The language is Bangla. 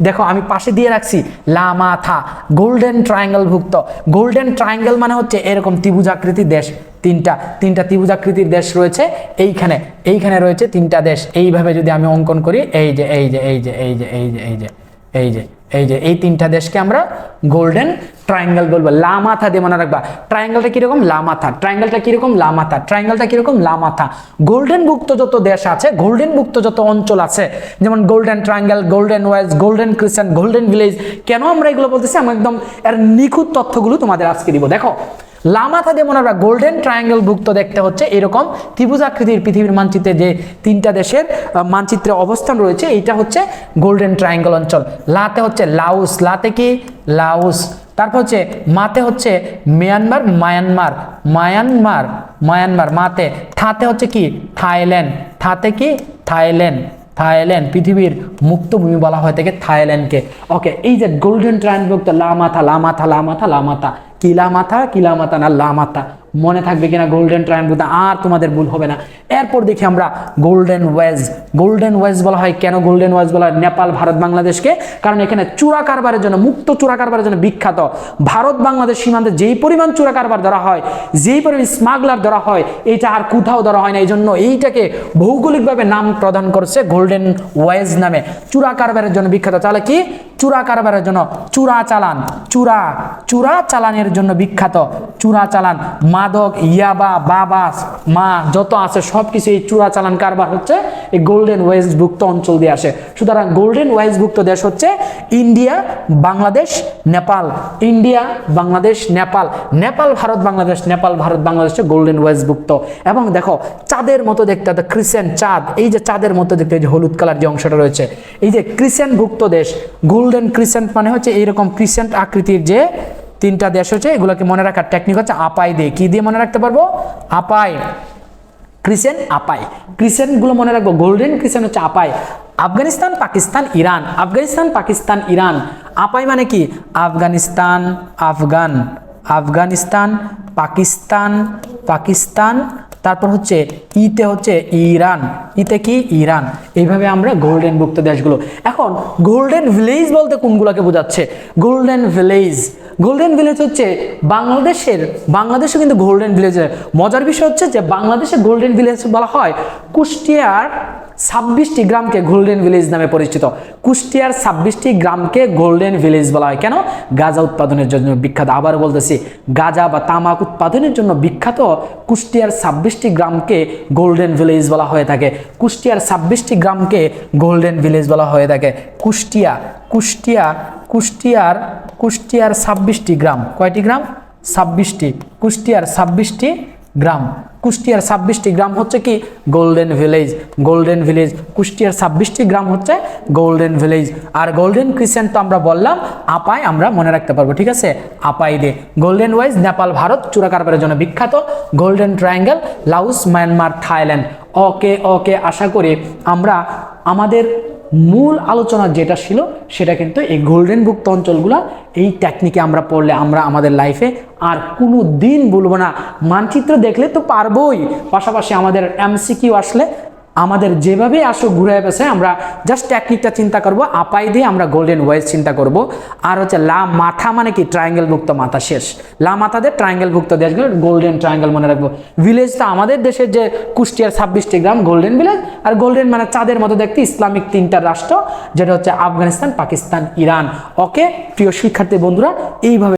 দেখো আমি পাশে দিয়ে রাখছি লা মাথা, গোল্ডেন ট্রায়াঙ্গেল ভুক্ত। গোল্ডেন ট্রায়াঙ্গেল মানে হচ্ছে এরকম ত্রিভুজাকৃতির দেশ, তিনটা ত্রিভুজাকৃতির দেশ রয়েছে। এইখানে রয়েছে তিনটা দেশ। এইভাবে যদি আমি অঙ্কন করি, এই তিনটা দেশকে আমরা গোল্ডেন ট্রায়াঙ্গেল বলবো। লা মাথা দিয়ে মনে রাখবা, ট্রায়াঙ্গেলটা কিরকম লা মাথা, ট্রায়াঙ্গেলটা কিরকম লা মাথা, ট্রায়াঙ্গেলটা কিরকম লা মাথা। গোল্ডেন ভুক্ত যত দেশ আছে, গোল্ডেন ভুক্ত যত অঞ্চল আছে, যেমন golden triangle, golden wells, golden crescent, golden village, কেন আমরা এগুলো বলতেছি, আমি একদম এর নিখুঁত তথ্যগুলো তোমাদের আজকে দিব। দেখো লা মাথা দিয়ে মনে রাখবা, গোল্ডেন ট্রায়াঙ্গেল ভুক্ত দেখতে হচ্ছে এরকম ত্রিভুজাকৃতির পৃথিবীর মানচিত্রে যে তিনটা দেশের মানচিত্রে অবস্থান রয়েছে, এইটা হচ্ছে গোল্ডেন ট্রায়াঙ্গেল অঞ্চল। লাতে হচ্ছে লাউস, লাতে কি লাউস, তারপর হচ্ছে মাতে হচ্ছে মায়ানমার, মাতে। থাতে হচ্ছে কি থাইল্যান্ড, থাতে কি থাইল্যান্ড, পৃথিবীর মুক্ত ভূমি বলা হয় থেকে থাইল্যান্ডকে। ওকে, এই যে গোল্ডেন ট্রায়াঙ্গেল ভুক্ত লা মাথা, কিলা মাথা না লা মাথা, মনে থাকবে কিনা গোল্ডেন ট্রায়াঙ্গেল, আর তোমাদের ভুল হবে না। এরপর দেখি আমরা গোল্ডেন ওয়েজ বলা হয়। কেন গোল্ডেন ওয়েজ বলা হয় নেপাল, ভারত, বাংলাদেশকে? কারণ এখানে চোরা কারবারের জন্য, মুক্ত চোরা কারবারের জন্য বিখ্যাত। ভারত বাংলাদেশ সীমান্তে যেই পরিমাণ চোরা কারবার ধরা হয়, যেই পরিমাণ স্মাগলার ধরা হয়, এইটা আর কোথাও ধরা হয় না। এই জন্য এইটাকে ভৌগোলিকভাবে নাম প্রদান করছে গোল্ডেন ওয়েজ নামে। চোরা কারবারের জন্য বিখ্যাত। তাহলে কি চোরা কারবারের জন্য, চোরা চালানের জন্য বিখ্যাত। চোরা চালান, মাদক, ইয়াবা, বাবা, মা যত আছে সবকিছু এই চোরা চালান কারবার হচ্ছে এই গোল্ডেন ওয়েজ ভুক্ত অঞ্চল দিয়ে আসে। সুতরাং গোল্ডেন ওয়েজ ভুক্ত দেশ হচ্ছে India, Bangladesh, Nepal. India, Bangladesh, Nepal, Bharat, Bangladesh golden wedge ভুক্ত। এবং দেখো চাঁদের মতো দেখতে, ক্রিসেন্ট চাঁদ, এই যে চাঁদের মতো দেখতে, যে হলুদ কালার যে অংশটা রয়েছে, এই যে ক্রিসেন্ট ভুক্ত দেশ। গোল্ডেন ক্রিসেন্ট মানে হচ্ছে এইরকম ক্রিসেন্ট আকৃতির যে তিনটা দেশ হচ্ছে, এগুলোকে মনে রাখার টেকনিক হচ্ছে আপাই দিয়ে। কি দিয়ে মনে রাখতে পারবো? আপাই, ক্রিসেন্ট, আপাই। ক্রিসেন্টগুলো মনে রাখবো। গোল্ডেন ক্রিসেন্ট হচ্ছে আপাই। আফগানিস্তান, পাকিস্তান, ইরান। আপাই মানে কি আফগানিস্তান, পাকিস্তান, তারপর হচ্ছে ইতে হচ্ছে ইরান, ইতে কি ইরান। এইভাবে আমরা গোল্ডেন ভুক্ত দেশগুলো। এখন গোল্ডেন ভিলেজ বলতে কোনগুলোকে বোঝাচ্ছে? গোল্ডেন ভিলেজ হচ্ছে বাংলাদেশে কিন্তু গোল্ডেন ভিলেজ। মজার বিষয় হচ্ছে যে বাংলাদেশে গোল্ডেন ভিলেজ বলা হয় কুষ্টিয়ার 26টি গ্রামকে গোল্ডেন ভিলেজ নামে পরিচিত। কুষ্টিয়ার 26টি গ্রামকে গোল্ডেন ভিলেজ বলা হয়। কেন? গাঁজা উৎপাদনের জন্য বিখ্যাত। আবার বলতেছি, গাঁজা বা তামাক উৎপাদনের জন্য বিখ্যাত কুষ্টিয়ার 26টি গ্রামকে গোল্ডেন ভিলেজ বলা হয়ে থাকে। কুষ্টিয়ার 26টি গ্রামকে গোল্ডেন ভিলেজ বলা হয়ে থাকে। কুষ্টিয়ার 26টি গ্রাম, কয়টি গ্রাম? 26টি। কুষ্টিয়ার 26টি গ্রাম হচ্ছে কি গোল্ডেন ভিলেজ। কুষ্টিয়ার 26টি গ্রাম হচ্ছে গোল্ডেন ভিলেজ। আর গোল্ডেন ক্রিসেন্ট তো আমরা বললাম আপাই, আমরা মনে রাখতে পারবো, ঠিক আছে? আপাই দে। গোল্ডেন ওয়েজ নেপাল, ভারত চোরা কারবারের জন্য বিখ্যাত। Golden triangle Laos, Myanmar, Thailand. Okay, আশা করি আমরা আমাদের মূল আলোচনা যেটা ছিল সেটা কিন্তু এই গোল্ডেন ভুক্ত অঞ্চলগুলো, এই টেকনিকে আমরা পড়লে আমরা আমাদের লাইফে আর কোনো দিন বলবো না। মানচিত্র দেখলে তো পারবোই, পাশাপাশি আমাদের এমসিকিউ আসলে আমাদের যেভাবে আসো ঘুরে পেছে আমরা জাস্ট টেকনিকটা চিন্তা করব। আপাই দিয়ে আমরা গোল্ডেন ওয়েজ চিন্তা করব। আর হচ্ছে লা মাথা মানে কি ট্রায়াঙ্গেল ভুক্ত মাথা, শেষ। লা মাথা দিয়ে ট্রায়াঙ্গেল ভুক্ত দেশগুলো গোল্ডেন ট্রায়াঙ্গেল মনে রাখবো। ভিলেজটা আমাদের দেশের যে কুষ্টিয়ার 26টি গ্রাম গোল্ডেন ভিলেজ। আর গোল্ডেন মানে চাঁদের মতো দেখতে ইসলামিক তিনটা রাষ্ট্র, যেটা হচ্ছে আফগানিস্তান, পাকিস্তান, ইরান। ওকে প্রিয় শিক্ষার্থী বন্ধুরা, এইভাবে